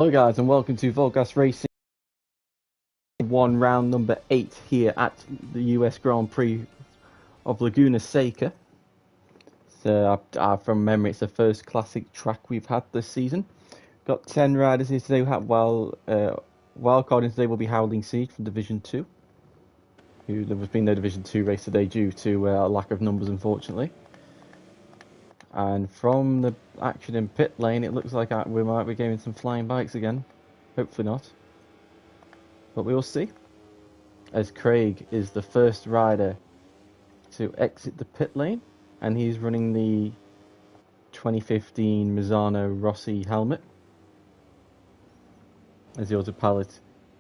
Hello guys and welcome to VollGazzRacing 1 round number 8 here at the US Grand Prix of Laguna Seca. So from memory it's the first classic track we've had this season. Got 10 riders here today. Wildcarding today will be Howling Siege from Division 2. There has been no Division 2 race today due to lack of numbers unfortunately. And from the action in pit lane, it looks like we might be getting some flying bikes again. Hopefully not. But we will see. As Craig is the first rider to exit the pit lane. And he's running the 2015 Mazzano Rossi helmet. As the autopilot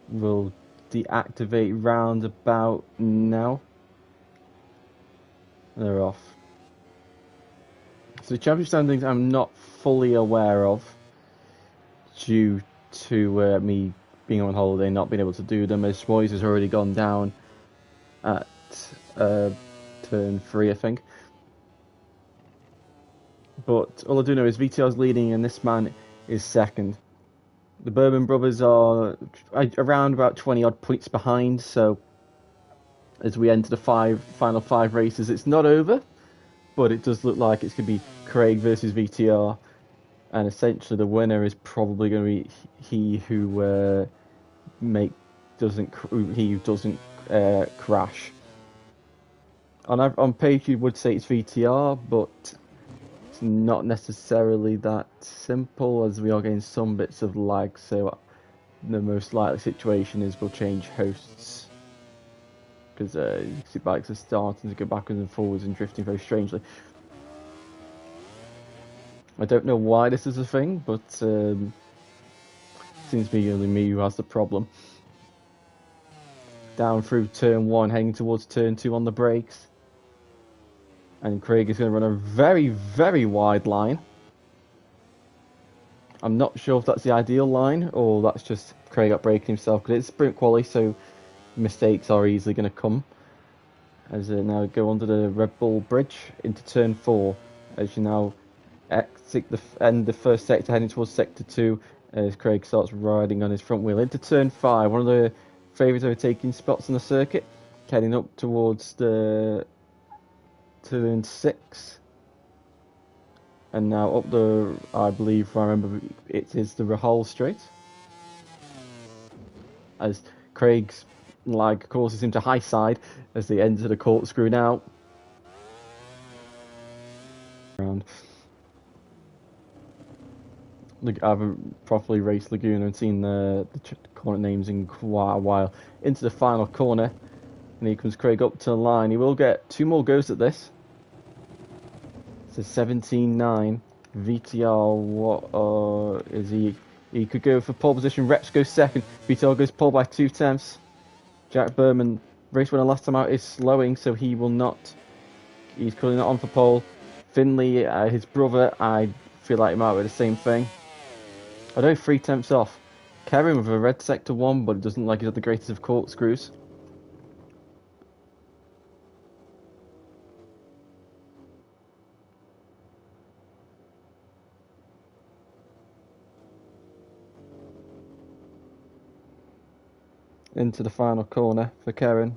will deactivate round about now. They're off. So the championship standings I'm not fully aware of due to me being on holiday and not being able to do them, as Schmoyes has already gone down at turn 3 I think. But all I do know is VTR's leading and this man is second. The Bourbon brothers are around about 20 odd points behind, so as we enter the final 5 races, it's not over. But it does look like it's going to be Craig versus VTR, and essentially the winner is probably going to be he who doesn't crash. On page you would say it's VTR, but it's not necessarily that simple, as we are getting some bits of lag. So the most likely situation is we'll change hosts. Because you can see bikes are starting to go backwards and forwards and drifting very strangely. I don't know why this is a thing, but it seems to be only me who has the problem. Down through turn 1, heading towards turn 2 on the brakes. And Craig is going to run a very, very wide line. I'm not sure if that's the ideal line, or that's just Craig up braking himself, because it's sprint quali, so mistakes are easily going to come. As they now go under the Red Bull bridge into turn 4, as you now exit the first sector, heading towards sector 2, as Craig starts riding on his front wheel into turn 5, one of the favourite overtaking spots on the circuit, heading up towards the turn 6, and now up the, I believe, if I remember, it is the Rahal Straight, as Craig's lag causes him to high side as they enter the corkscrew now. Look, I haven't properly raced Laguna and seen the corner names in quite a while. Into the final corner, and here comes Craig up to the line. He will get 2 more goes at this. So 17.9. VTR, what is he? He could go for pole position. Reps goes second. VTR goes pole by 2 tenths. Jack Berman, race winner last time out, is slowing, so he will not. He's currently not on for pole. Finley, his brother, I feel like he might be the same thing. I know 3 tenths off. Kevin with a red sector 1, but it doesn't look like he's had the greatest of corkscrews. Into the final corner for Karen.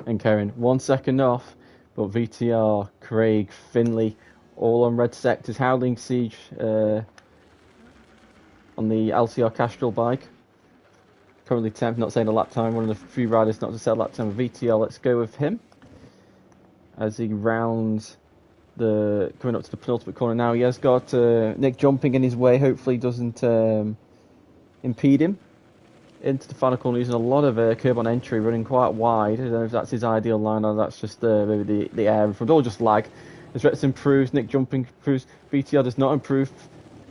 And Karen 1 second off, but VTR, Craig, Finley, all on red sectors. Howling Siege on the LCR Castrol bike. Currently 10th, not saying a lap time. One of the few riders not to set a lap time with VTR. Let's go with him as he rounds coming up to the penultimate corner now. He has got Nick jumping in his way. Hopefully doesn't impede him. Into the final corner using a lot of curb on entry, running quite wide. I don't know if that's his ideal line or that's just maybe the air in front, or just lag. As Rex improves, Nick jumping improves, VTR does not improve.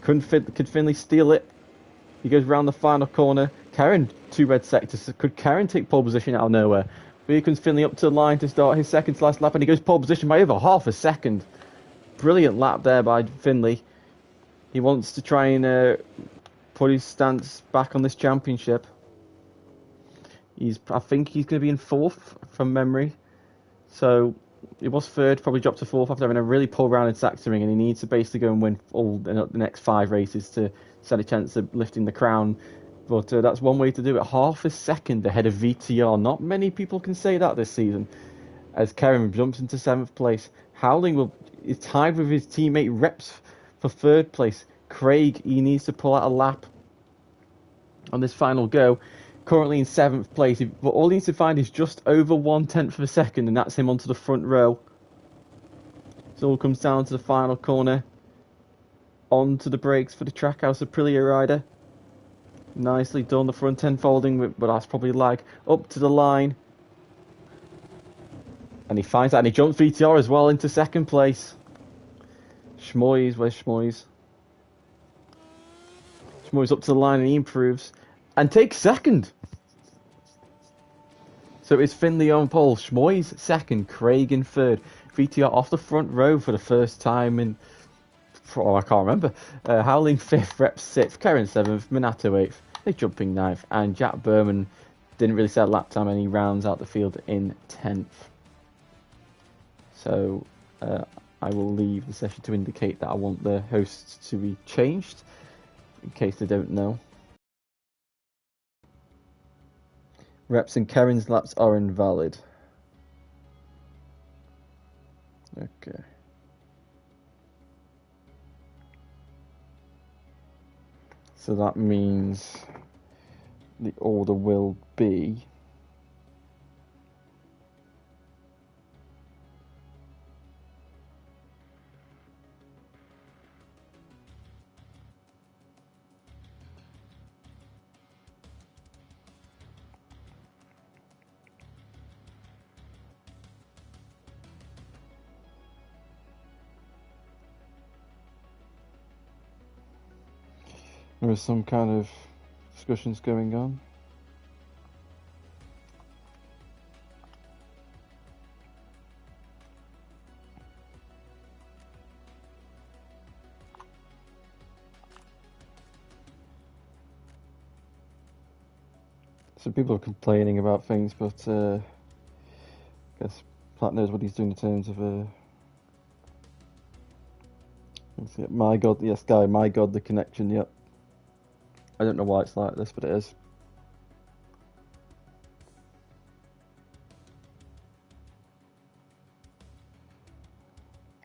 Could Finley steal it? He goes round the final corner. Karen, 2 red sectors. Could Karen take pole position out of nowhere? But here comes Finley up to the line to start his second to last lap, and he goes pole position by over half a second. Brilliant lap there by Finley. He wants to try and put his stance back on this championship. I think he's going to be in 4th from memory. So he was third, probably dropped to fourth after having a really poor round in Sachsenring, and he needs to basically go and win all the next 5 races to stand a chance of lifting the crown. But that's one way to do it. Half a second ahead of VTR. Not many people can say that this season. As Karen jumps into 7th place, Howling is tied with his teammate Reps for 3rd place. Craig, he needs to pull out a lap on this final go. Currently in 7th place, but all he needs to find is just over 1/10 of a second, and that's him onto the front row. So it all comes down to the final corner. Onto the brakes for the Trackhouse Aprilia rider. Nicely done, the front end folding, but that's probably lag. Up to the line. And he finds that, and he jumps VTR as well into 2nd place. Schmoys, where's Schmoys? Schmoys up to the line, and he improves. And takes 2nd. So it's Finley on pole, Schmoys 2nd, Craig in 3rd. VTR off the front row for the first time in... I can't remember. Howling 5th, Reps 6th, Karen 7th, Minato 8th, they're jumping 9th, and Jack Berman didn't really set a lap time, and he rounds out the field in 10th. So I will leave the session to indicate that I want the hosts to be changed, in case they don't know. Reps and Karen's laps are invalid. Okay. So that means the order will be... There was some kind of discussions going on. So people are complaining about things, but I guess Platt knows what he's doing in terms of my God, yes, Guy, my God, the connection, yep. I don't know why it's like this, but it is.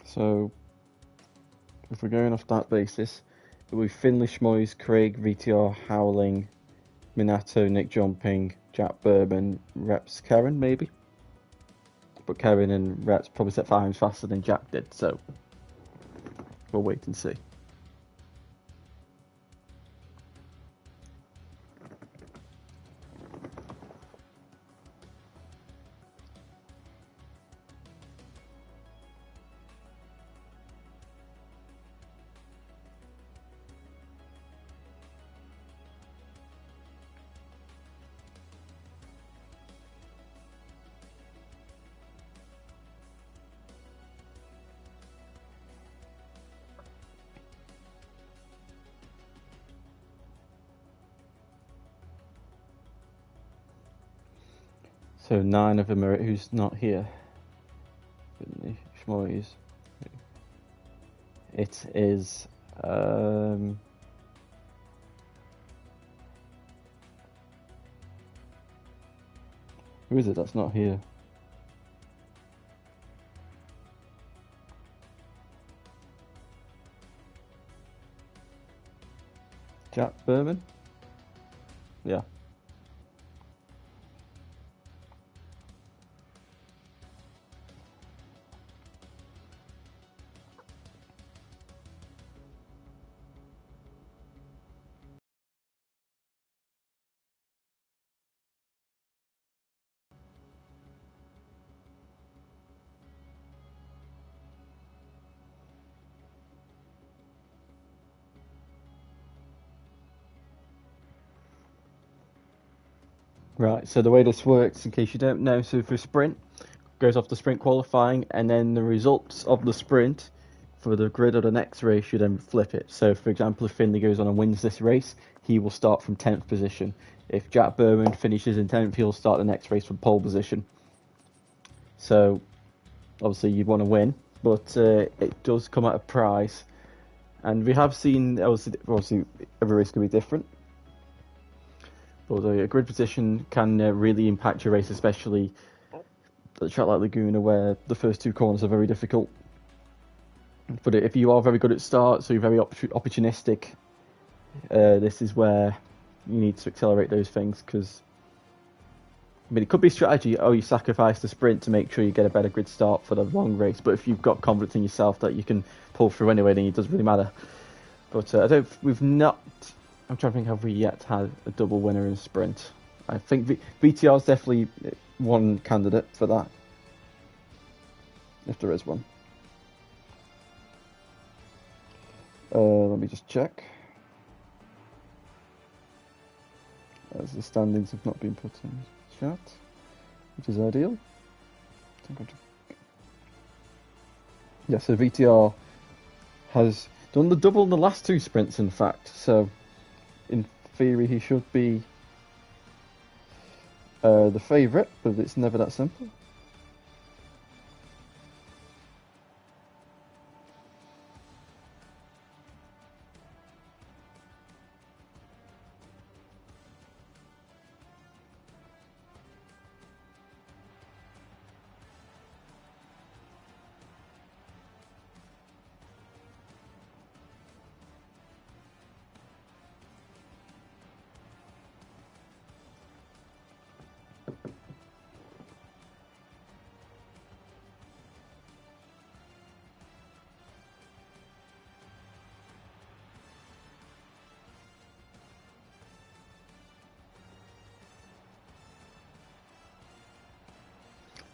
So, if we're going off that basis, it will be Finley, Schmoys, Craig, VTR, Howling, Minato, Nick Jumping, Jack Bourbon, Reps, Karen, maybe? But Karen and Reps probably set 5 times faster than Jack did, so we'll wait and see. So 9 of them are who's not here. Schmoys. It is who is it that's not here? Jack Berman? Yeah. Right, so the way this works, in case you don't know, so for a sprint, goes off the sprint qualifying, and then the results of the sprint for the grid of the next race, you then flip it. So, for example, if Finley goes on and wins this race, he will start from 10th position. If Jack Berman finishes in 10th, he'll start the next race from pole position. So, Obviously, you'd want to win, but it does come at a price. And we have seen, obviously every race can be different. But a grid position can really impact your race, especially at a track like Laguna, where the first two corners are very difficult. But if you are very good at start, so you're very opportunistic, this is where you need to accelerate those things, because I mean, it could be a strategy. Oh, you sacrifice the sprint to make sure you get a better grid start for the long race. But if you've got confidence in yourself that you can pull through anyway, then it doesn't really matter. But we've not. I'm trying to think, have we yet had a double winner in sprint? I think VTR is definitely one candidate for that, if there is one. Let me just check. As the standings have not been put in chat, which is ideal. Yeah, so VTR has done the double in the last two sprints, in fact. So, in theory, he should be the favourite, but it's never that simple.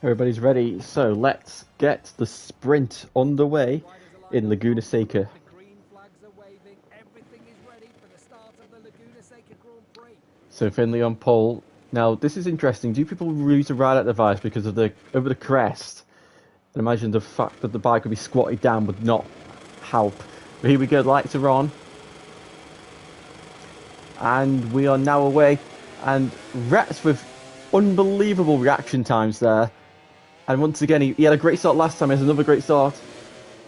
Everybody's ready, so let's get the sprint underway in Laguna Seca. So Finley on pole. Now this is interesting. Do people use a ride-out device because of the over the crest? And imagine the fact that the bike would be squatted down would not help. But here we go, lights are on. And we are now away. And Reps with unbelievable reaction times there. And once again, he had a great start last time. He has another great start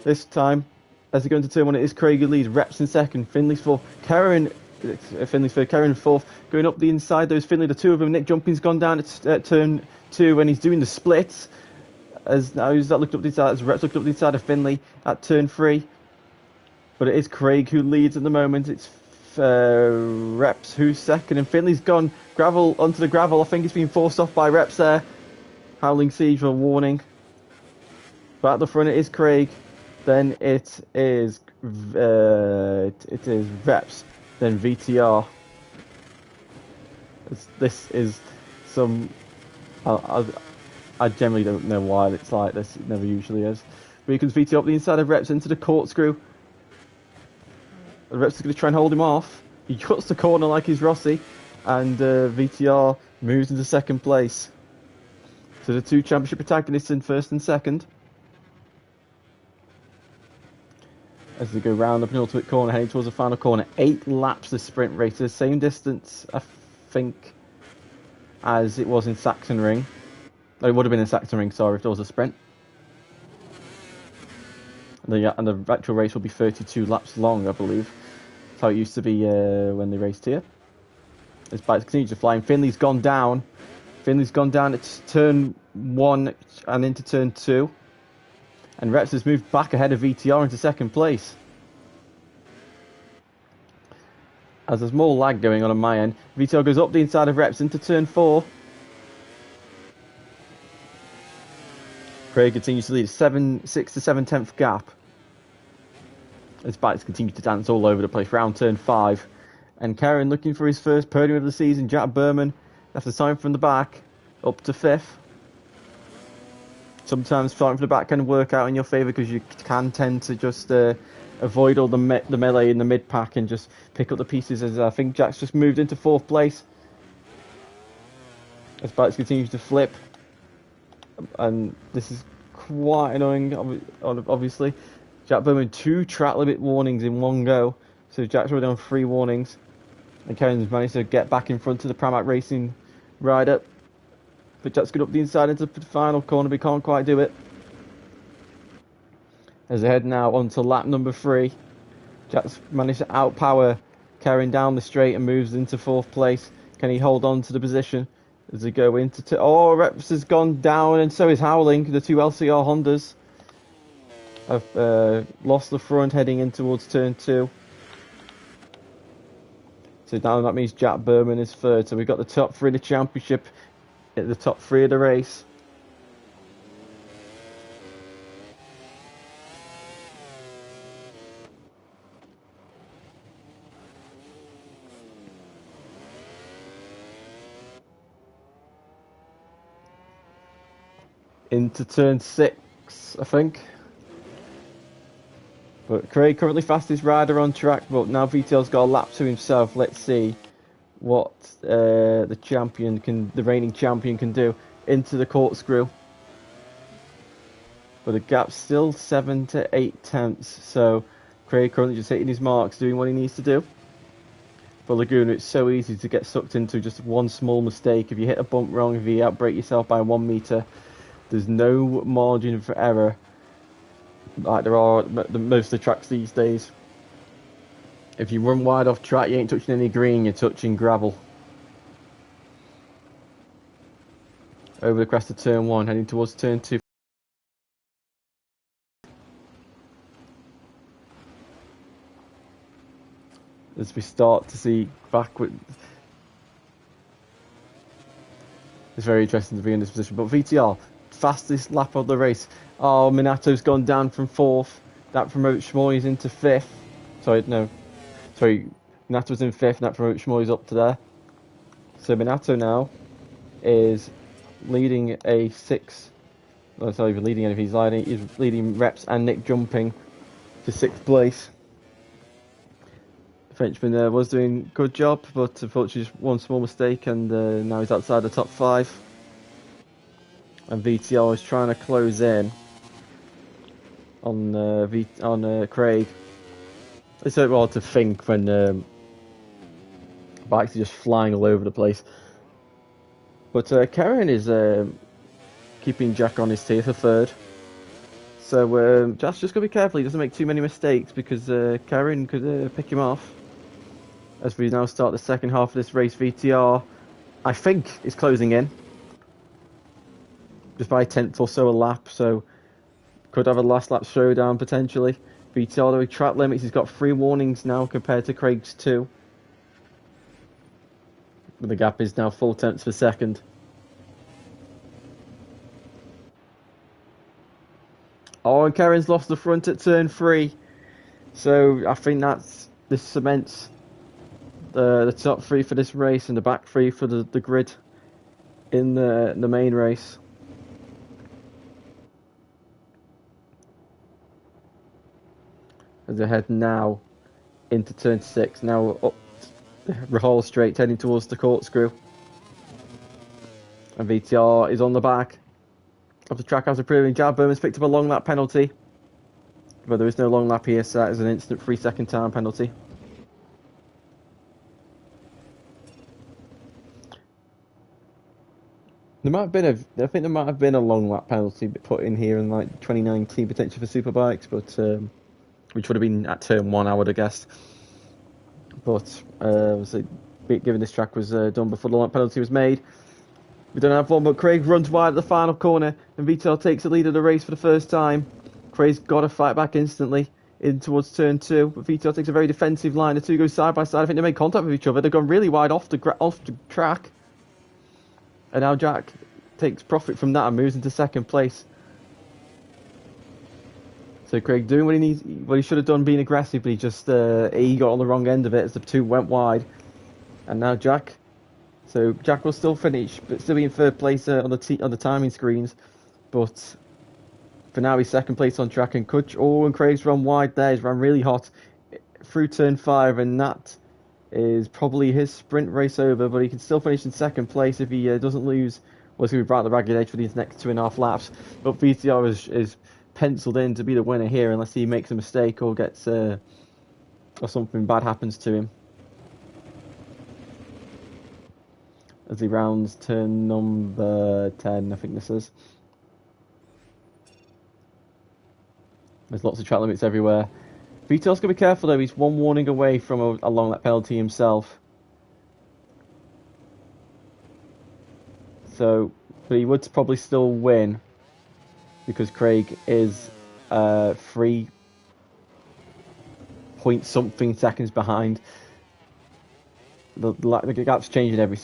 this time. As they go into turn one, it is Craig who leads. Reps in second. Finley's fourth. Finley's third. Karen fourth. Going up the inside, those Finley, the two of them. Nick Jumping's gone down at turn two, and he's doing the splits. As now he's looked up the inside. As Reps looked up the inside of Finley at turn three. But it is Craig who leads at the moment. It's Reps who's second, and Finley's gone gravel onto the gravel. I think it's been forced off by Reps there. Howling Siege for warning. But at the front it is Craig. Then it is Reps. Then VTR. This is some. I generally don't know why it's like this. It never usually is. But he comes VTR up the inside of Reps into the corkscrew. Reps is going to try and hold him off. He cuts the corner like he's Rossi, and VTR moves into second place. So the two championship protagonists in first and second. As they go round the penultimate corner, heading towards the final corner. 8 laps the sprint race, the same distance, I think, as it was in Sachsenring. Oh, it would have been in Sachsenring, sorry, if there was a sprint. And the actual race will be 32 laps long, I believe. That's how it used to be when they raced here. As bikes continue to fly, and Finley's gone down. Finley's gone down at turn 1 and into turn 2. And Reps has moved back ahead of VTR into second place. As there's more lag going on my end, VTR goes up the inside of Reps into turn 4. Craig continues to lead, 6 to 7/10 gap. As bikes continue to dance all over the place, round turn 5. And Karen looking for his first podium of the season. Jack Berman, after time from the back, up to 5th. Sometimes starting from the back can work out in your favour because you can tend to just avoid all the melee in the mid-pack and just pick up the pieces. As I think Jack's just moved into 4th place. As bikes continue to flip. And this is quite annoying, obviously. Jack Berman, 2 track limit warnings in one go. So Jack's already on 3 warnings. And Karen's managed to get back in front of the Pramac Racing rider. But Jack's got up the inside into the final corner, but he can't quite do it. As they head now onto lap number 3. Jack's managed to outpower carrying down the straight and moves into 4th place. Can he hold on to the position as they go into... Oh, Reps has gone down, and so is Howling. The 2 LCR Hondas have lost the front heading in towards turn 2. So now that means Jack Berman is 3rd. So we've got the top 3 of the championship at the top 3 of the race. Into turn 6, I think. But Craig currently fastest rider on track, but now VTL's got a lap to himself. Let's see what the reigning champion can do into the corkscrew. But the gap's still 7 to 8 tenths, so Craig currently just hitting his marks, doing what he needs to do. For Laguna, it's so easy to get sucked into just one small mistake. If you hit a bump wrong, if you outbrake yourself by 1 meter, there's no margin for error like there are at most of the tracks these days. If you run wide off track, you ain't touching any green, you're touching gravel. Over the crest of turn 1, heading towards turn 2. As we start to see backward. It's very interesting to be in this position. But VTR, fastest lap of the race. Oh, Minato's gone down from 4th. That promotes Schmoyes into 5th. Minato's in 5th, and that promotes Schmoyes up to there. So Minato now is leading a 6. Well, it's not even leading anything, he's leading Reps and Nick jumping to 6th place. The Frenchman was doing a good job, but unfortunately just one small mistake, and now he's outside the top 5. And VTR is trying to close in on Craig. It's so hard to think when bikes are just flying all over the place. But Karen is keeping Jack on his teeth for 3rd. So Jack's just got to be careful he doesn't make too many mistakes, because Karen could pick him off. As we now start the second half of this race, VTR, I think, is closing in. Just by a tenth or so a lap, so could have a last lap showdown potentially. VTR, though, track limits, he's got 3 warnings now compared to Craig's 2. But the gap is now 4 tenths per second. Oh, and Karen's lost the front at turn 3. So I think this cements the top 3 for this race and the back 3 for the grid in the main race. As they head now into turn 6, now up Rahal straight, heading towards the corkscrew. And VTR is on the back of the track after proving Jab Berman's picked up a long lap penalty. But there is no long lap here, so that is an instant 3-second time penalty. I think there might have been a long lap penalty put in here in like 2019 potentially for Superbikes, but which would have been at turn 1, I would have guessed. But obviously, given this track was done before the long lap penalty was made, we don't have one. But Craig runs wide at the final corner, and Vital takes the lead of the race for the first time. Craig's got to fight back instantly in towards turn 2, but Vital takes a very defensive line. The two go side by side. I think they made contact with each other. They've gone really wide off the track. And now Jack takes profit from that and moves into 2nd place. So Craig doing what he should have done, being aggressive, but he got on the wrong end of it as the 2 went wide. And now Jack. So Jack will still finish, but still be in 3rd place on the timing screens. But for now, he's 2nd place on track, and and Craig's run wide there. He's run really hot through turn 5, and that is probably his sprint race over. But he can still finish in 2nd place if he doesn't lose. Well, it's going to be right at the ragged edge for these next 2.5 laps. But VTR is penciled in to be the winner here, unless he makes a mistake or gets or something bad happens to him. As he rounds turn number 10, I think this is. There's lots of track limits everywhere. Vito's got to be careful though, he's one warning away from a long lap penalty himself. So, but he would probably still win because Craig is 3 point something seconds behind. The gap's changing every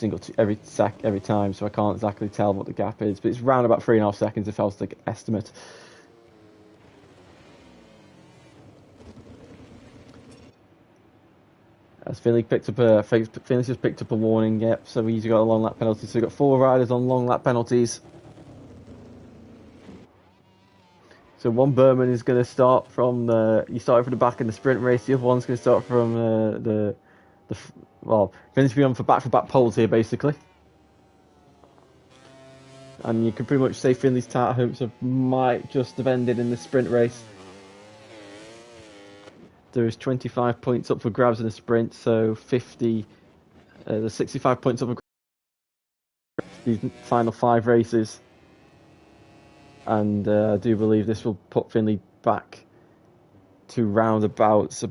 time, so I can't exactly tell what the gap is, but it's around about 3.5 seconds if I was to estimate. As Finley Finley's just picked up a warning, yep, so he's got a long lap penalty. So we've got 4 riders on long lap penalties. So one Berman is going to start from he started from the back in the sprint race. The other one's going to start from well, Finley's going for back poles here basically. And you can pretty much say Finley's title hopes might just have ended in the sprint race. There is 25 points up for grabs in the sprint, so 50, there's 65 points up for these final 5 races. And I do believe this will put Finley back to roundabouts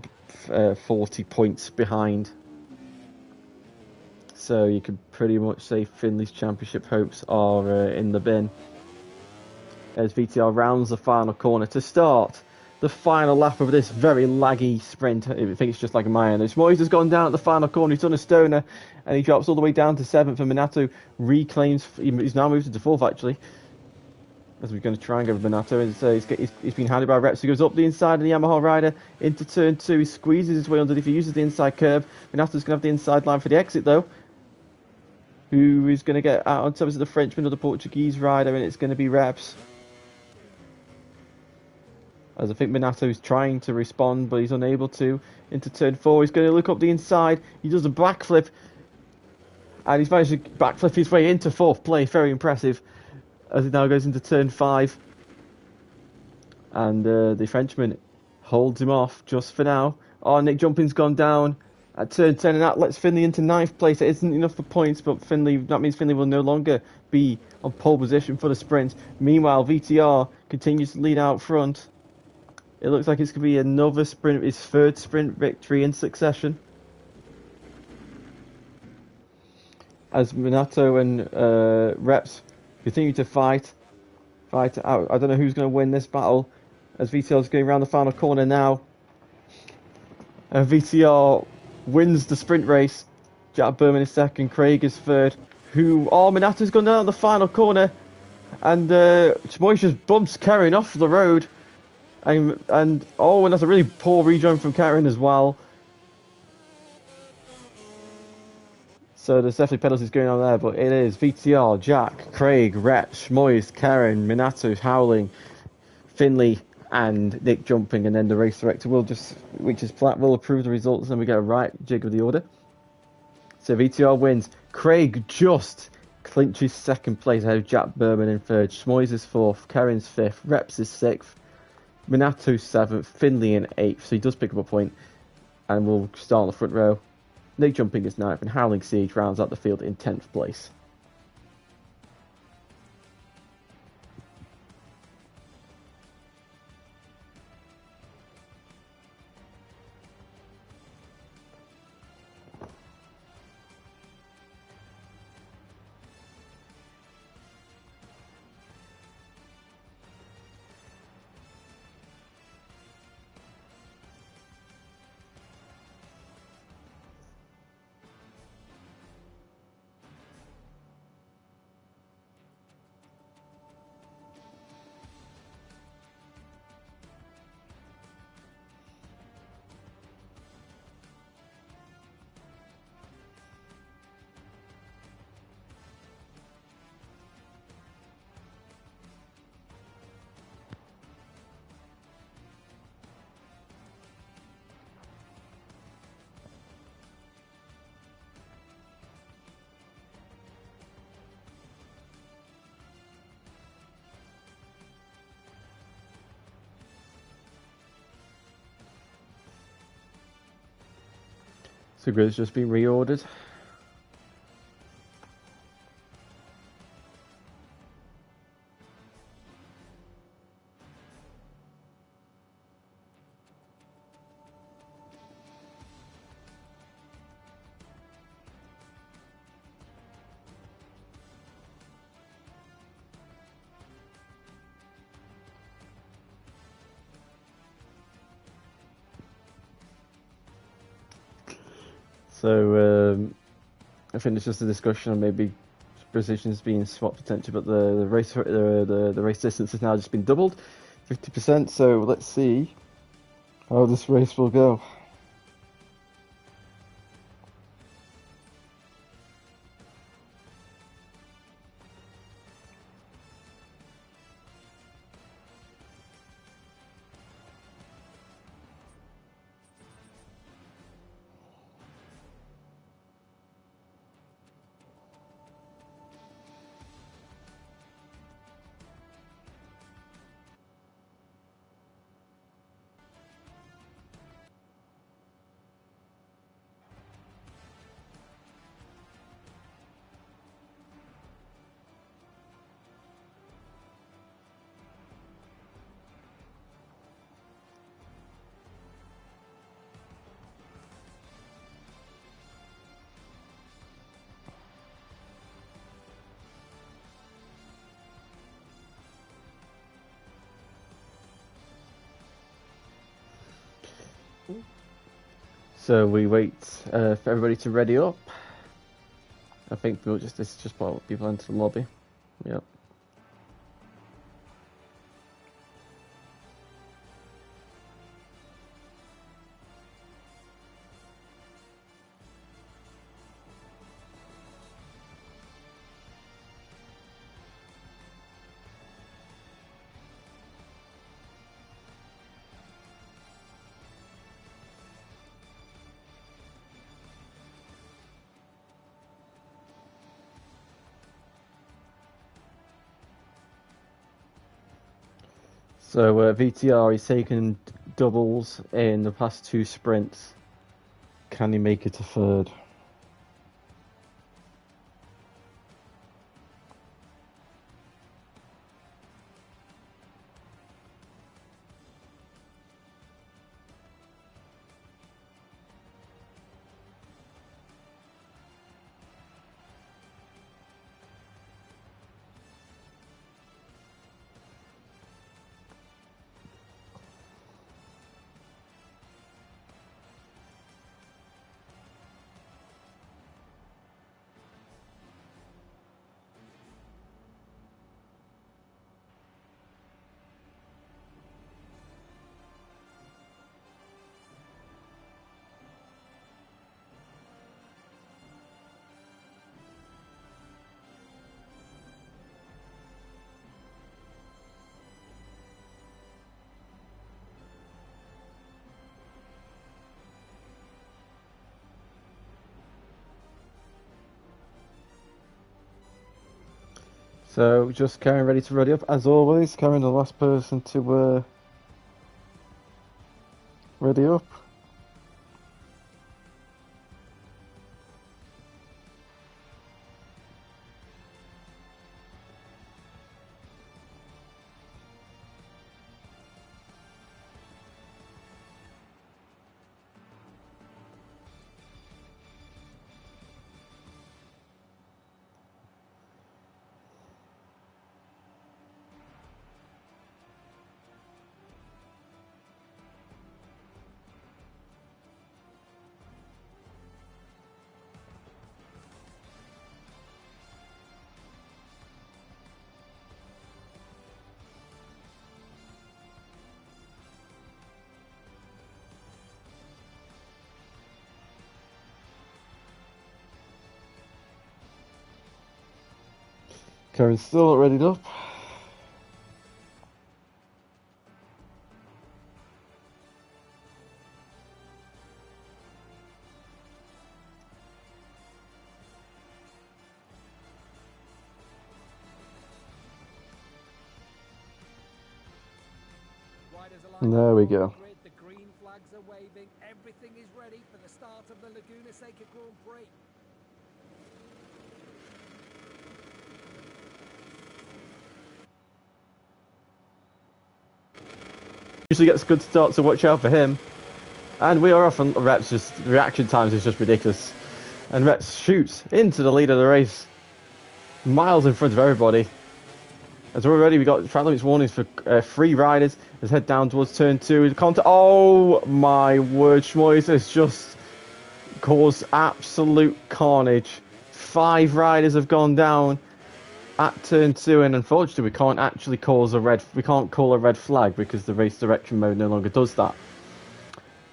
40 points behind. So you can pretty much say Finley's championship hopes are in the bin. As VTR rounds the final corner to start the final lap of this very laggy sprint. I think it's just like a mile. Moyes has gone down at the final corner. He's done a stoner and he drops all the way down to 7th. And Minato reclaims. He's now moved into 4th actually. As we're going to try and go with Minato, and he's been handed by Reps. He goes up the inside of the Yamaha rider into turn 2. He squeezes his way underneath. He uses the inside curb. Minato's going to have the inside line for the exit though. Who is going to get out on top of the Frenchman or the Portuguese rider, and it's going to be Reps. As I think Minato's trying to respond, but he's unable to. Into turn 4, he's going to look up the inside. He does a backflip, and he's managed to backflip his way into 4th place. Very impressive. As he now goes into turn 5. And the Frenchman holds him off just for now. Oh, Nick Jumping's gone down at turn 10, and that lets Finley into 9th place. It isn't enough for points, but that means Finley will no longer be on pole position for the sprint. Meanwhile, VTR continues to lead out front. It looks like it's going to be another sprint, his 3rd sprint victory in succession. As Minato and Reps continue to fight out. I don't know who's going to win this battle. As VTR's going around the final corner now. And VTR wins the sprint race. Jack Berman is 2nd, Craig is 3rd. Minato's gone down the final corner. And Moyes just bumps Karen off the road. And that's a really poor rejoin from Karen as well. So there's definitely penalties going on there, but it is VTR, Jack, Craig, Reps, Moyes, Karen, Minato, Howling, Finley, and Nick Jumping, and then the race director will approve the results, and we get a right jig of the order. So VTR wins. Craig just clinches 2nd place ahead of Jack Berman in 3rd. Moyes is 4th, Karen's 5th, Reps is 6th, Minato 7th, Finley in 8th. So he does pick up a point, and we'll start on the front row. Nick Jumping is 9th, and Howling Siege rounds out the field in 10th place. So grid's just been reordered. So I think it's just a discussion on maybe positions being swapped potentially, but the race distance has now just been doubled, 50%. So let's see how this race will go. So we wait for everybody to ready up. I think this is just brought people into the lobby. Yep. So VTR, he's taken doubles in the past 2 sprints. Can he make it to third? So just Karen ready to ready up as always. Karen, the last person to ready up. Karen's still not readied up. There we go. The green flags are waving. Everything is ready for the start of the Laguna Seca Grand Prix. Usually gets a good start, so watch out for him. And we are off on Reps. Just reaction times is just ridiculous. And Reps shoots into the lead of the race, miles in front of everybody. As already we got track limits warnings for 3 riders. Let's head down towards turn 2. Oh my word, Schmoyes has just caused absolute carnage. 5 riders have gone down at turn 2, and unfortunately we can't actually call a red flag because the race direction mode no longer does that.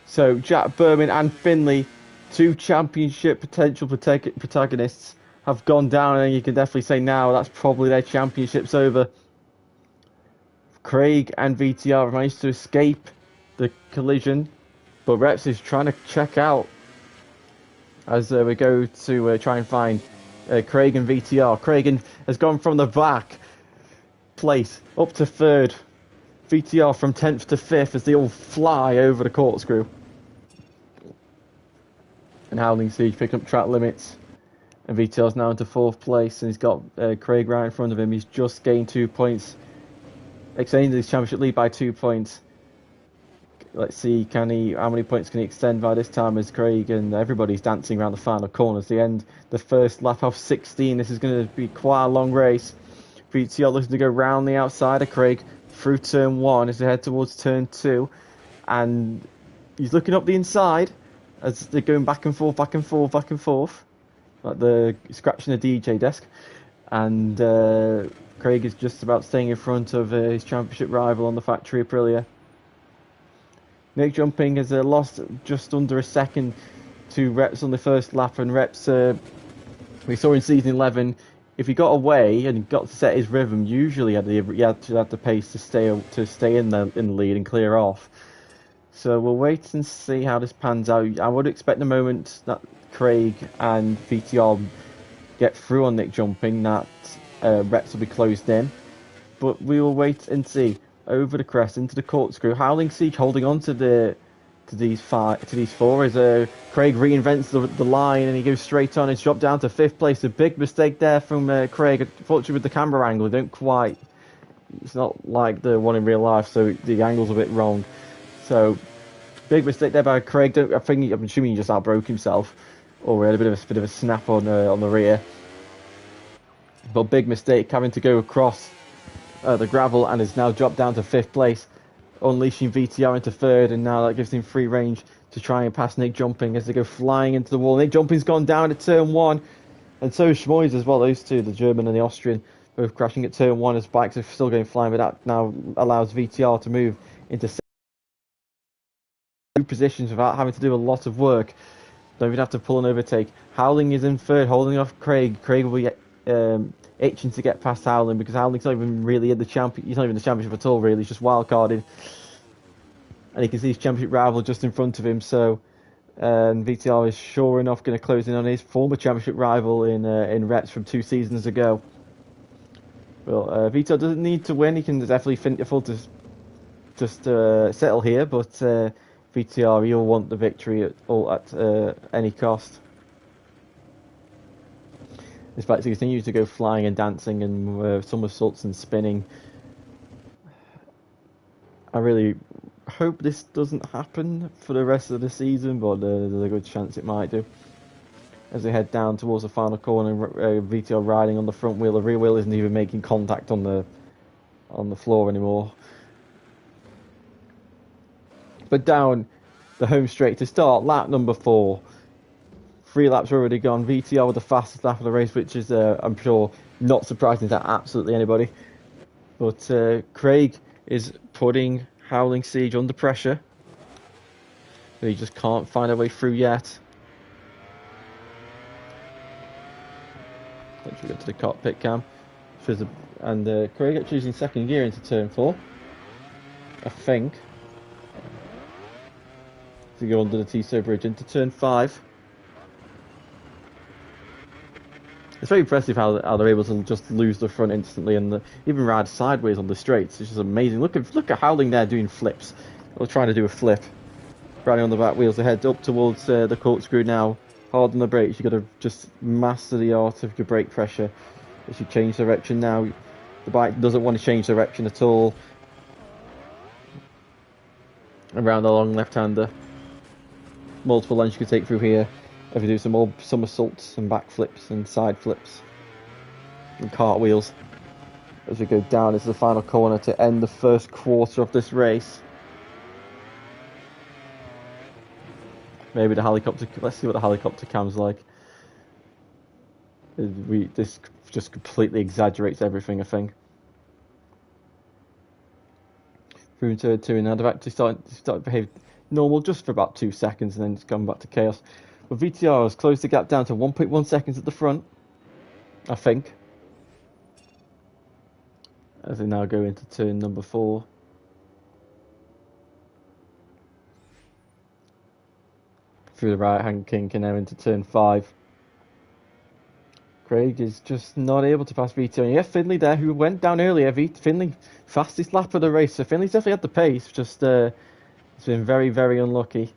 So Jack Berman and Finley, 2 championship potential protagonists, have gone down, and you can definitely say now that's probably their championship's over. Craig and VTR have managed to escape the collision, but Reps is trying to check out as we go to try and find Craig and VTR. Craig has gone from the back place up to 3rd. VTR from 10th to 5th as they all fly over the corkscrew. And Howling Siege picking up track limits. And VTR's now into 4th place, and he's got Craig right in front of him. He's just gained 2 points, extending his championship lead by 2 points. Let's see, how many points can he extend by this time as Craig and everybody's dancing around the final corners. The end, the first lap of 16. This is going to be quite a long race. VTR looking to go round the outside of Craig through turn 1 as they head towards turn 2. And he's looking up the inside as they're going back and forth, back and forth, back and forth. Like the scratching the DJ desk. And Craig is just about staying in front of his championship rival on the factory Aprilia. Nick Jumping has lost just under a second to Reps on the first lap, and Reps we saw in season 11, if he got away and got to set his rhythm, usually he had the pace to stay in the lead and clear off. So we'll wait and see how this pans out. I would expect the moment that Craig and VTR get through on Nick Jumping that Reps will be closed in, but we will wait and see. Over the crest into the corkscrew. Howling Siege holding on to these 4 as Craig reinvents the line and he goes straight on. It's dropped down to 5th place. A big mistake there from Craig. Unfortunately with the camera angle, it's not like the one in real life, so the angle's a bit wrong. So big mistake there by Craig. I'm assuming he just outbroke himself, or had a bit of a snap on the rear. But big mistake having to go across the gravel, and has now dropped down to 5th place, unleashing VTR into 3rd, and now that gives him free range to try and pass Nick Jumping as they go flying into the wall. Nick Jumping's gone down at turn 1, and so is Schmoyes as well. Those two, the German and the Austrian, both crashing at turn 1 as bikes are still going flying, but that now allows VTR to move into 2 positions without having to do a lot of work. Don't even have to pull an overtake. Howling is in 3rd, holding off Craig. Craig will be itching to get past Howling because Howling's not even really in the champion. He's not even in the championship at all, really. He's just wildcarded, and he can see his championship rival just in front of him. So, VTR is sure enough going to close in on his former championship rival in Reps from 2 seasons ago. Well, VTR doesn't need to win. He can definitely afford to just settle here, but VTR, he'll want the victory at any cost. Despite he continues to go flying and dancing and somersaults and spinning. I really hope this doesn't happen for the rest of the season, but there's a good chance it might do. As they head down towards the final corner, VTR riding on the front wheel. The rear wheel isn't even making contact on the floor anymore. But down the home straight to start, lap number 4. 3 laps already gone. VTR with the fastest lap of the race, which is, I'm sure, not surprising to absolutely anybody. But Craig is putting Howling Siege under pressure. He just can't find a way through yet. Let's go to the cockpit cam. And Craig actually using 2nd gear into turn 4. I think. To go under the Tiso bridge into turn 5. It's very impressive how they're able to just lose the front instantly and even ride sideways on the straights. It's just amazing. Look at Howling there doing flips. Or trying to do a flip. Riding on the back wheels. They head up towards the corkscrew now. Hard on the brakes. You've got to just master the art of your brake pressure. As you change direction now. The bike doesn't want to change direction at all. Around the long left-hander. Multiple lines you can take through here. If you do some more somersaults and backflips and side flips and cartwheels as we go down into the final corner to end the first quarter of this race. Maybe the helicopter. Let's see what the helicopter cam's like. This just completely exaggerates everything, I think. Through to two, and now they've actually started to behave normal just for about 2 seconds, and then it's gone back to chaos. But VTR has closed the gap down to 1.1 seconds at the front, I think. As they now go into turn number 4. Through the right-hand kink and now into turn 5. Craig is just not able to pass VTR. And yeah, Finley there, who went down earlier. Finley, fastest lap of the race. So Finley's definitely had the pace, just it's been very, very unlucky.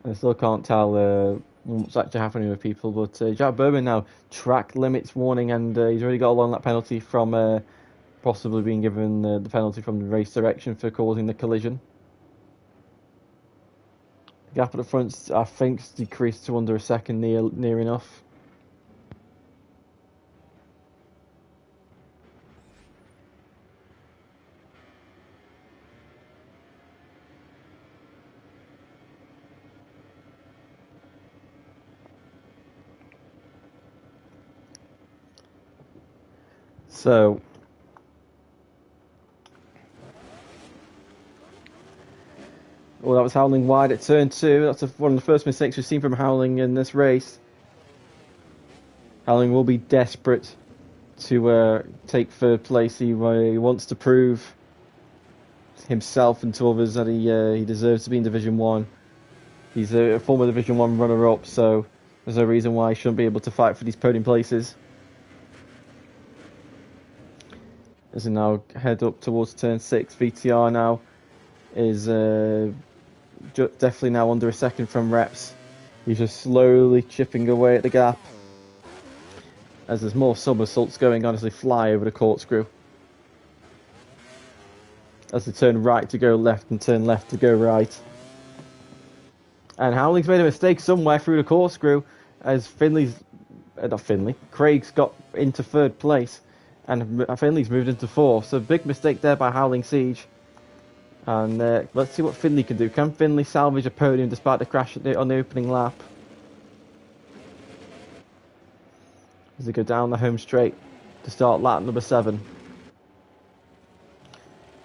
I still can't tell what's actually happening with people, but Jack Berman now, track limits warning, and he's already got a long lap penalty from possibly being given the penalty from the race direction for causing the collision. The gap at the front, I think, is decreased to under a second, near enough. So, well, that was Howling wide at turn 2. That's one of the first mistakes we've seen from Howling in this race. Howling will be desperate to take third place. He wants to prove himself and to others that he deserves to be in Division 1. He's a former Division 1 runner-up, so there's no reason why he shouldn't be able to fight for these podium places. As we now head up towards turn 6, VTR now is definitely now under a second from Reps. He's just slowly chipping away at the gap as there's more somersaults going on as they fly over the corkscrew. As they turn right to go left and turn left to go right. And Howling's made a mistake somewhere through the corkscrew as Craig's got into third place and Finley's moved into 4th. So big mistake there by Howling Siege. And let's see what Finley can do. Can Finley salvage a podium despite the crash on the opening lap? As they go down the home straight to start lap number 7.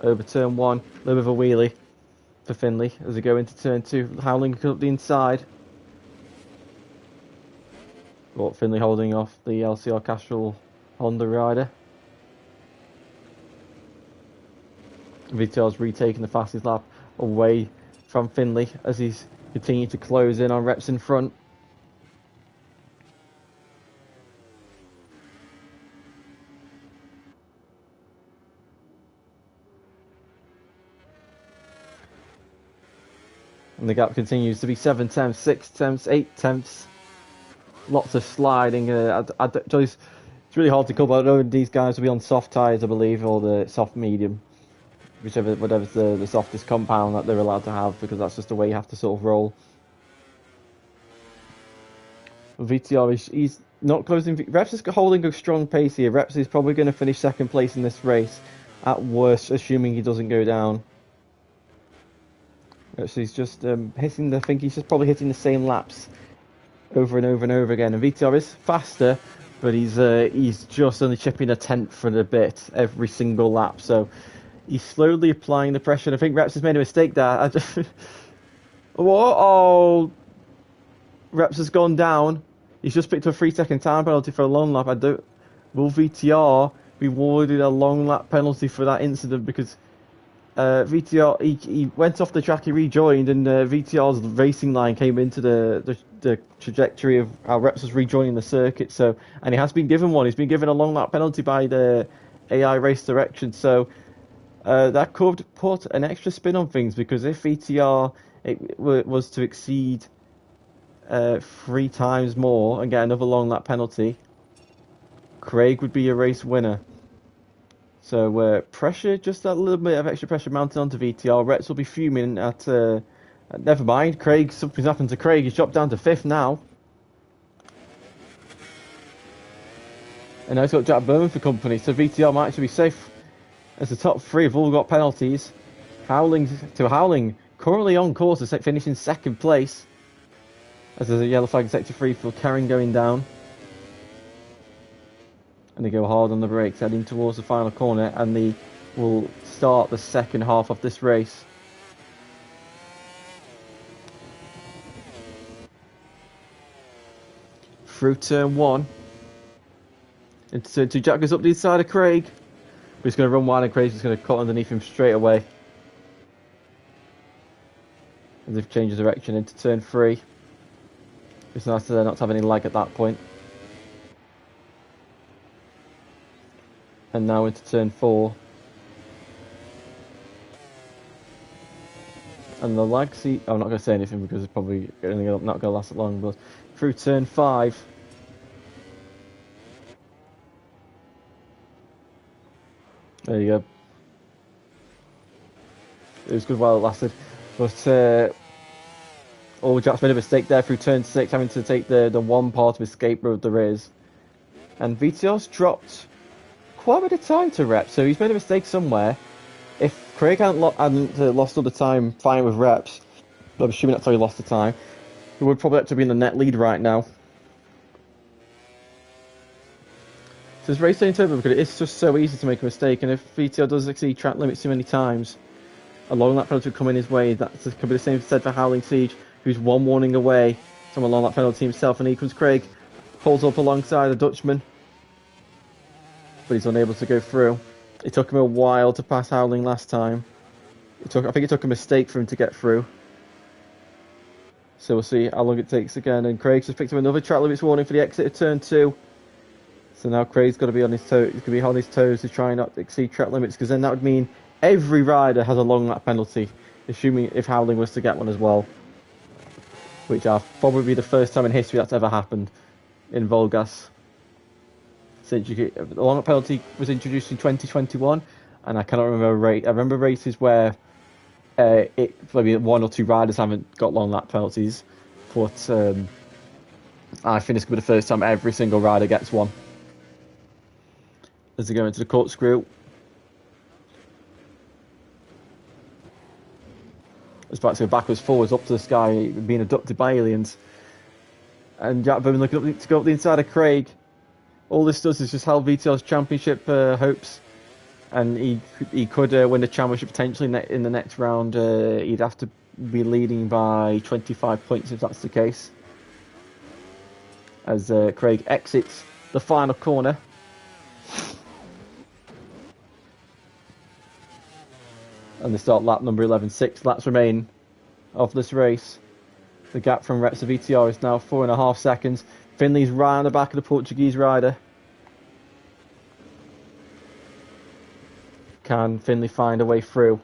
Over turn 1, a little bit of a wheelie for Finley as they go into turn 2. Howling up the inside. But Finley holding off the LCR Castrol Honda rider. VTR's retaking the fastest lap away from Finley as he's continued to close in on Reps in front. And the gap continues to be 7 tenths, 6 tenths, 8 tenths. Lots of sliding. It's really hard to call, but I know these guys will be on soft tyres, I believe, or the soft medium. Whatever's the softest compound that they're allowed to have, because that's just the way you have to sort of roll. VTR, he's not closing. Reps is holding a strong pace here. Reps is probably going to finish second place in this race, at worst, assuming he doesn't go down. Reps is just hitting. I think he's just probably hitting the same laps over and over and over again. And VTR is faster, but he's just only chipping a tenth for the bit every single lap. So he's slowly applying the pressure. And I think Reps has made a mistake there. Oh, Reps has gone down. He's just picked up a 3-second time penalty for a long lap. Will VTR be awarded a long lap penalty for that incident? Because VTR, he went off the track, he rejoined, and VTR's racing line came into the trajectory of how Reps was rejoining the circuit. So, and he has been given one. He's been given a long lap penalty by the AI race direction. So that could put an extra spin on things, because if VTR was to exceed 3 times more and get another long lap penalty, Craig would be a race winner. So pressure, just a little bit of extra pressure mounted onto VTR. Reps will be fuming at never mind, Craig, something's happened to Craig. He's dropped down to 5th now. And now he's got Jack Berman for company, so VTR might actually be safe as the top 3 have all got penalties. Howling currently on course to finish in second place. As there's a yellow flag in sector 3 for Karen going down. And they go hard on the brakes, heading towards the final corner, and they will start the second half of this race. Through turn 1. Into turn 2, Jack goes up the inside of Craig. But he's going to run wide, and Craig's just going to cut underneath him straight away. As they've changed direction into turn 3. It's nice to not have any lag at that point. And now into turn 4. And the lag seat, I'm not going to say anything because it's probably only not going to last that long, but through turn 5. There you go. It was good while it lasted. But Jack's made a mistake there through turn 6, having to take the one part of escape road there is. And VTR's dropped quite a bit of time to Rep, so he's made a mistake somewhere. If Craig hadn't lost all the time fighting with Reps, I'm assuming that's how he lost the time, he would probably have to be in the net lead right now. So this race ain't over because it is just so easy to make a mistake, and if VTR does exceed track limits too many times, a long lap penalty would come in his way. That could be the same said for Howling Siege, who's one warning away from a long lap penalty himself, and here comes Craig, pulls up alongside the Dutchman, but he's unable to go through. It took him a while to pass Howling last time. I think it took a mistake for him to get through. So we'll see how long it takes again. And Craig's just picked up another track limits warning for the exit of turn 2. So now Craig's got to be on his toes. He's going to be on his toes to try not to exceed track limits, because then that would mean every rider has a long lap penalty, assuming if Howling was to get one as well. Which are probably the first time in history that's ever happened in VollGazz. Since the long lap penalty was introduced in 2021, and I cannot remember a race. I remember races where maybe one or two riders haven't got long lap penalties, but I think this could be the first time every single rider gets one. As they go into the corkscrew, it's about to go backwards, forwards, up to the sky, being abducted by aliens. And Jack Bowman looking up to go up the inside of Craig. All this does is just help VTL's championship hopes, and he could win the championship potentially in the next round. He'd have to be leading by 25 points if that's the case. As Craig exits the final corner. And they start lap number 11. 6 laps remain of this race. The gap from Reps to VTR is now 4.5 seconds. Finley's round the back of the Portuguese rider. Can Finley find a way through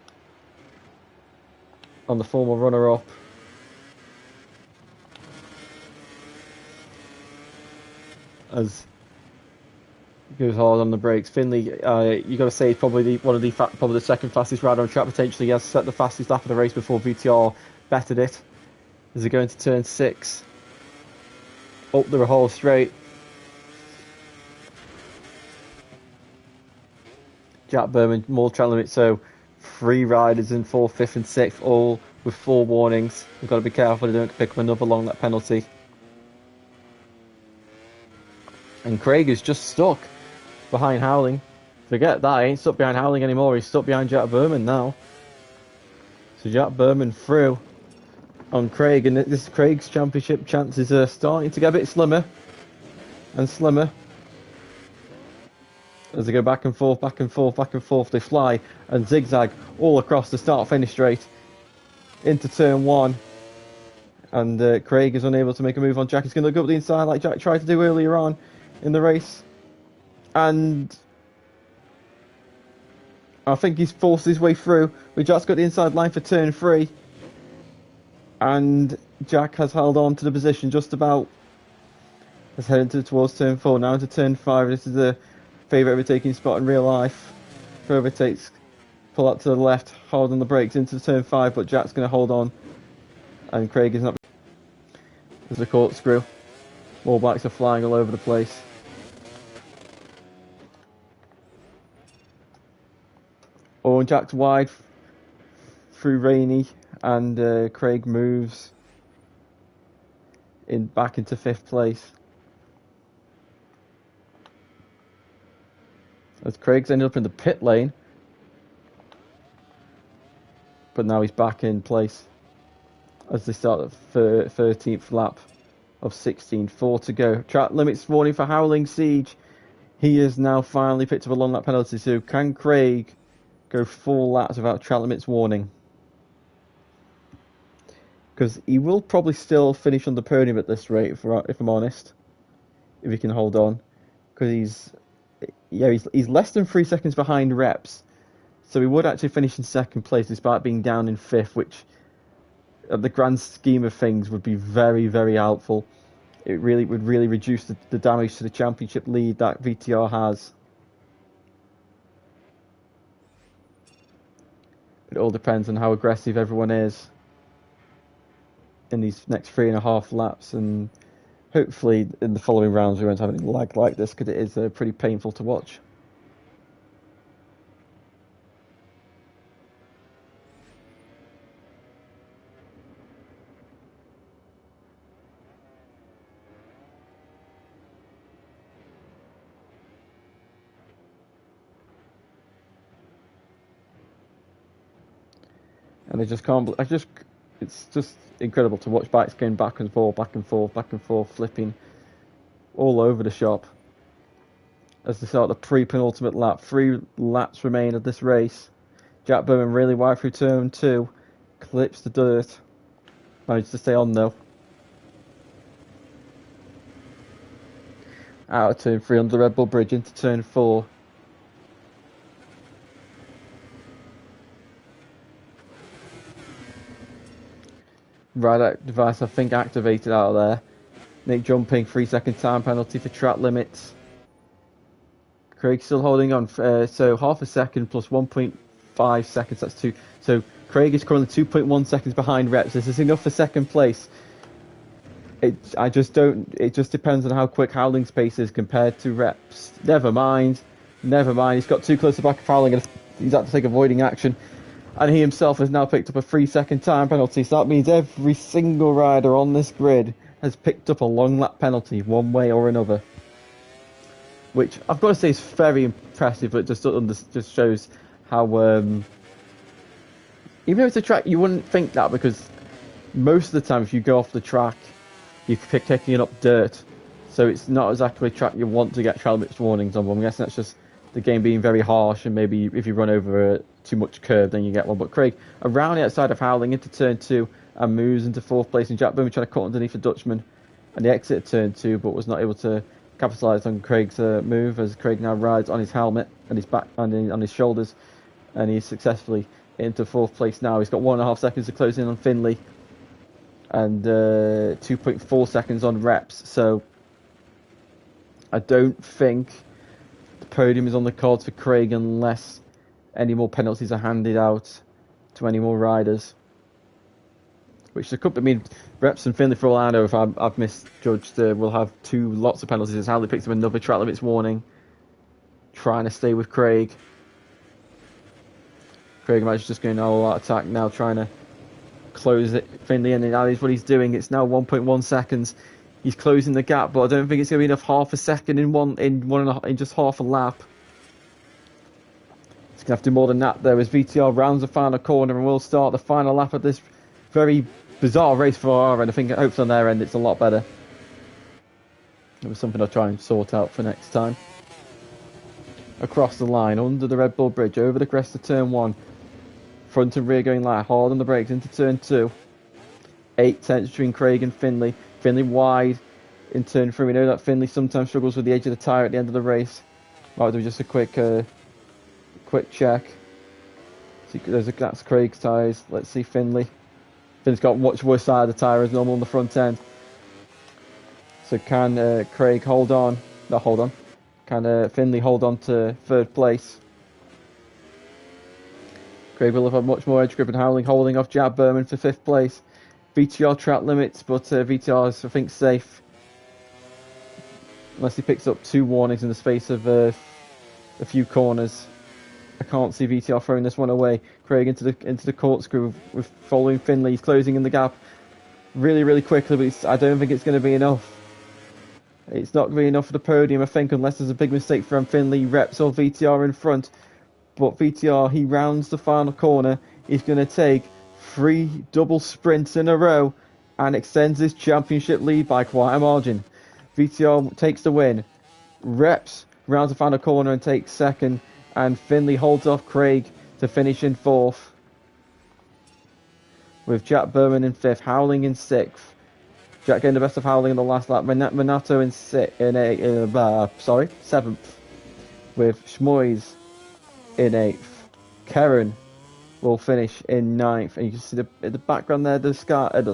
on the former runner-up? As he goes hard on the brakes. Finley, you got to say, is probably probably the second fastest rider on track. Potentially, he has set the fastest lap of the race before VTR bettered it. As they go into turn 6, up the whole straight. Jack Berman, more track limit, so 3 riders in 4th, 5th, and 6th, all with 4 warnings. We've got to be careful they don't pick up another long lap penalty. And Craig is just stuck behind Howling. Forget that, he ain't stuck behind Howling anymore, he's stuck behind Jack Berman now. So Jack Berman through on Craig, and this Craig's championship chances are starting to get a bit slimmer and slimmer. As they go back and forth, back and forth, back and forth, they fly and zigzag all across the start-finish straight into turn 1. And Craig is unable to make a move on Jack. He's going to go up the inside like Jack tried to do earlier on in the race. And I think he's forced his way through. But Jack's got the inside line for turn 3. And Jack has held on to the position just about. Let's head towards turn 4. Now into turn 5. This is the favourite overtaking spot in real life. For overtakes, pull out to the left, hold on the brakes into turn 5, but Jack's going to hold on. And Craig is not. There's a corkscrew. More bikes are flying all over the place. Oh, and Jack's wide through Rainey and Craig moves back into 5th place. As Craig's ended up in the pit lane, but now he's back in place as they start the 13th lap of 16. 4 to go. Track limits warning for Howling Siege. He has now finally picked up a long lap penalty, so can Craig go 4 laps without track limits warning? Because he will probably still finish on the podium at this rate, if I'm honest, if he can hold on. Because he's less than 3 seconds behind Reps, so he would actually finish in 2nd place despite being down in 5th, which at the grand scheme of things would be very, very helpful. It really would reduce the damage to the championship lead that VTR has. But it all depends on how aggressive everyone is in these next 3.5 laps, and hopefully in the following rounds we won't have any lag like this, because it is pretty painful to watch. And I just can't. It's just incredible to watch bikes going back and forth, back and forth, back and forth, flipping all over the shop. As they start the pre-penultimate lap, 3 laps remain of this race. Jack Bowman really wide through turn 2, clips the dirt, managed to stay on though. Out of turn 3 under the Red Bull Bridge into turn 4. Radar device, I think, activated out of there. Nick jumping, 3-second time penalty for track limits. Craig still holding on, so half a second plus 1.5 seconds, that's 2. So Craig is currently 2.1 seconds behind Reps. This is enough for 2nd place. It just depends on how quick Howling's pace is compared to Reps. Never mind. He's got too close to the back of Howling and he's had to take avoiding action. And he himself has now picked up a 3-second time penalty. So that means every single rider on this grid has picked up a long lap penalty one way or another. Which I've got to say is very impressive, but just shows how, even though it's a track, you wouldn't think that, because most of the time if you go off the track, you're picking up dirt. So it's not exactly a track you want to get track limits warnings on. But I'm guessing that's just the game being very harsh, and maybe if you run over too much curve, then you get one. But Craig, around the outside of Howling into turn 2 and moves into 4th place, and Jack Bowman trying to cut underneath the Dutchman and the exit at turn 2, but was not able to capitalise on Craig's move, as Craig now rides on his helmet and his back and on his shoulders, and he's successfully into 4th place now. He's got 1.5 seconds to close in on Finley and 2.4 seconds on Reps. So I don't think the podium is on the cards for Craig unless any more penalties are handed out to any more riders. Which there could be. I mean, Reps and Finley, for all I know, if I've misjudged, will have lots of penalties as Howley picks up another track limits warning, trying to stay with Craig. Craig might just going all out attack now, trying to close it. Finley, and that is what he's doing. It's now 1.1 seconds. He's closing the gap, but I don't think it's going to be enough. Half a second in just half a lap. It's going to have to do more than that though, as VTR rounds the final corner and will start the final lap of this very bizarre race for our end. I think hopefully on their end it's a lot better. It was something I'll try and sort out for next time. Across the line, under the Red Bull Bridge, over the crest of turn 1. Front and rear going light, hard on the brakes into turn 2. 8 tenths between Craig and Finley. Finley wide in turn 3. We know that Finley sometimes struggles with the edge of the tyre at the end of the race. Might do just a quick check. See, that's Craig's tyres. Let's see Finley. Finley's got much worse side of the tyre as normal on the front end. So can Craig hold on? No, hold on. Can Finley hold on to 3rd place? Craig will have much more edge grip and Howling holding off Jack Bowman for 5th place. VTR track limits, but VTR is, I think, safe. Unless he picks up 2 warnings in the space of a few corners. I can't see VTR throwing this one away. Craig into the corkscrew with following Finley. He's closing in the gap really quickly, but I don't think it's going to be enough. It's not going to be enough for the podium, I think, unless there's a big mistake from Finley, Reps or VTR in front. But VTR, he rounds the final corner. He's going to take 3 double sprints in a row and extends his championship lead by quite a margin. VTR takes the win. Reps rounds the final corner and takes second. And Finley holds off Craig to finish in 4th. With Jack Berman in 5th, Howling in 6th. Jack getting the best of Howling in the last lap. Minato in 7th. With Schmoyes in 8th. Karen will finish in 9th. And you can see in the background there, the Sky. I've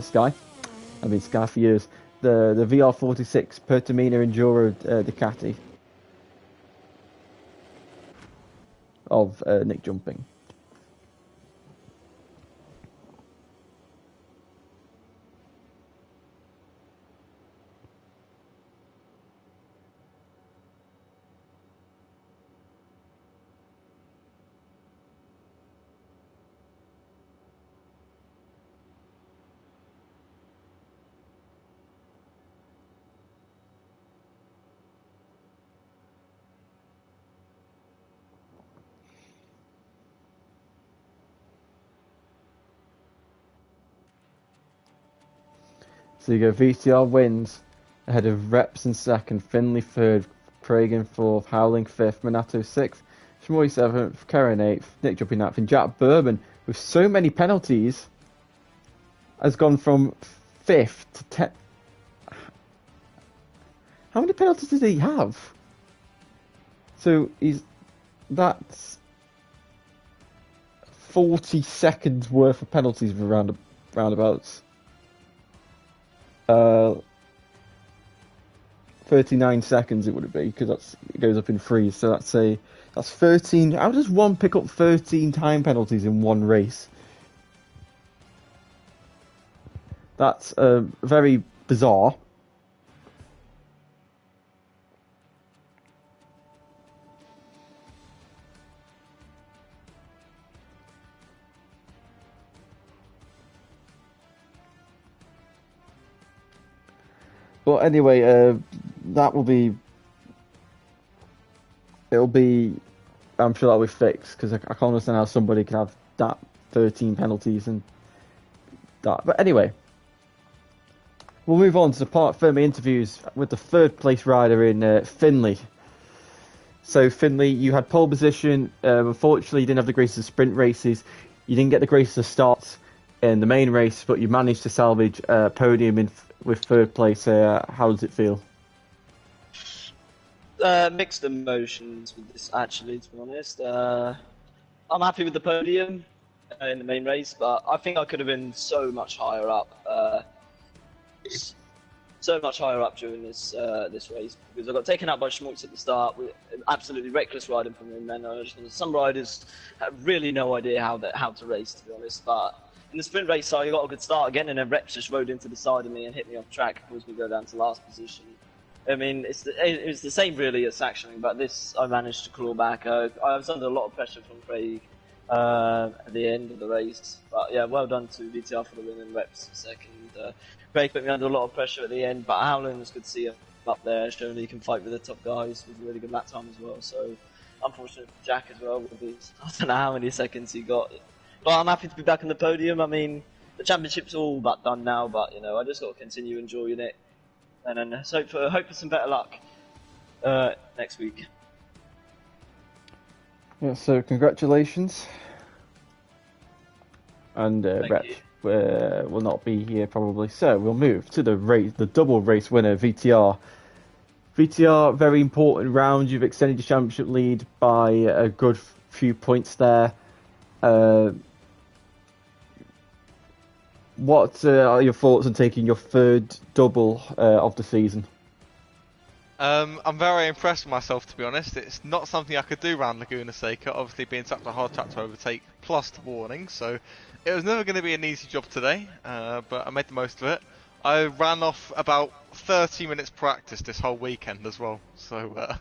been Sky for years. The VR46 Pertamina Enduro Ducati of Nick Jumping. So you go VTR wins ahead of Reps in 2nd, Finley 3rd, Craig in 4th, Howling 5th, Minato 6th, Shmoy 7th, Karen 8th, Nick jumping 9th, and Jack Berman, with so many penalties, has gone from 5th to 10th. How many penalties did he have? So that's 40 seconds worth of penalties for roundabouts. 39 seconds it would be, because it goes up in threes. So that's 13. How does one pick up 13 time penalties in one race? That's very bizarre. But anyway, it'll be. I'm sure that'll be fixed, because I can't understand how somebody can have that 13 penalties and that. But anyway, we'll move on to the part Fermi interviews with the 3rd place rider in Finley. So Finley, you had pole position. Unfortunately, you didn't have the grace of sprint races. You didn't get the grace of starts in the main race, but you managed to salvage a podium with 3rd place. How does it feel? Mixed emotions with this, actually, to be honest. I'm happy with the podium in the main race, but I think I could have been so much higher up. During this race, because I got taken out by Schmutz at the start with absolutely reckless riding from him. And some riders have really no idea how to race, to be honest. But in the sprint race, I got a good start again, and then Reps just rode into the side of me and hit me off track, caused me to go down to last position. I mean, it was the same really as Saxoning, but this I managed to claw back. I was under a lot of pressure from Craig at the end of the race, but yeah, well done to VTR for the win and Reps for 2nd. Craig put me under a lot of pressure at the end, but Howland was good to see him up there, showing he can fight with the top guys with a really good lap time as well. So unfortunate for Jack as well with his, I don't know how many seconds he got. But I'm happy to be back on the podium. I mean, the championship's all but done now, but you know, I just got to continue enjoying it, and then hope for some better luck next week. Yeah, so congratulations. And Rep will not be here probably. So we'll move to the double race winner, VTR. VTR, very important round. You've extended your championship lead by a good few points there. What are your thoughts on taking your 3rd double of the season? I'm very impressed with myself, to be honest. It's not something I could do around Laguna Seca, obviously being such a hard track to overtake, plus the warning, so it was never going to be an easy job today, but I made the most of it. I ran off about 30 minutes practice this whole weekend as well. So,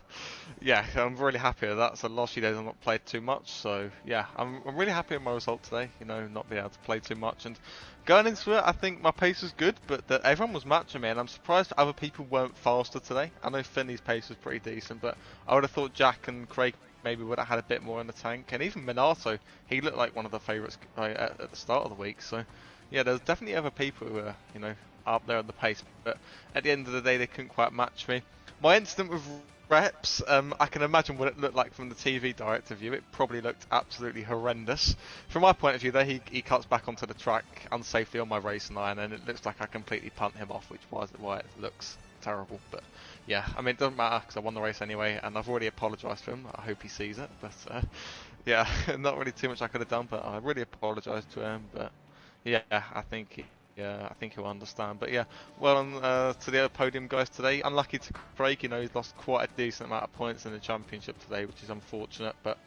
yeah, I'm really happy with that. So the last few days I've not played too much. So, yeah, I'm really happy with my result today. You know, not being able to play too much. And going into it, I think my pace was good, but everyone was matching me. And I'm surprised other people weren't faster today. I know Finney's pace was pretty decent, but I would have thought Jack and Craig maybe would have had a bit more in the tank. And even Minato, he looked like one of the favourites at the start of the week. So, yeah, there's definitely other people who are, you know, up there on the pace, but at the end of the day they couldn't quite match me. My incident with reps, I can imagine what it looked like from the TV director view. It probably looked absolutely horrendous. From my point of view though, he cuts back onto the track unsafely on my racing line, and it looks like I completely punt him off, which is why it looks terrible. But yeah, I mean, it doesn't matter because I won the race anyway, and I've already apologised to him. I hope he sees it, but yeah, not really too much I could have done, but I really apologised to him. But yeah, I think he'll understand. But yeah, well on to the other podium guys today. Unlucky to Craig, you know, he's lost quite a decent amount of points in the championship today, which is unfortunate. But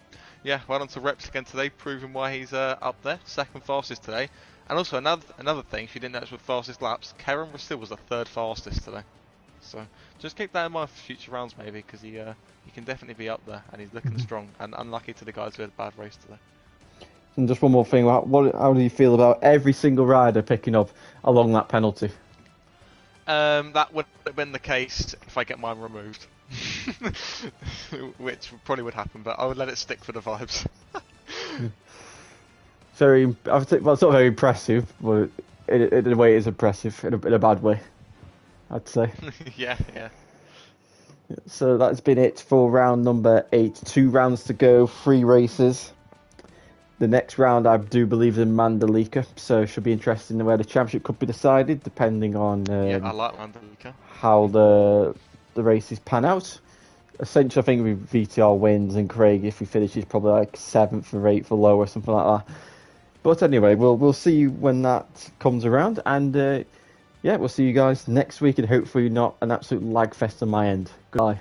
yeah, well on to Reps again today, proving why he's up there, second fastest today. And also another thing, she didn't know it was fastest laps. Karen still was the third fastest today. So just keep that in mind for future rounds maybe, because he can definitely be up there, and he's looking strong. And unlucky to the guys who had a bad race today. And just one more thing, how do you feel about every single rider picking up a long lap penalty? That would have been the case if I get mine removed, which probably would happen, but I would let it stick for the vibes. I would say, well, it's not very impressive, but in a way it is impressive, in a bad way, I'd say. Yeah. So that's been it for round number 8. 2 rounds to go, 3 races. The next round, I do believe, is in Mandalika, so it should be interesting where the championship could be decided, depending on yeah, I like Mandalika. How the races pan out. Essentially, I think with VTR wins and Craig, if he finishes probably like 7th or 8th or lower, something like that. But anyway, we'll see you when that comes around, and yeah, we'll see you guys next week, and hopefully not an absolute lag fest on my end. Goodbye.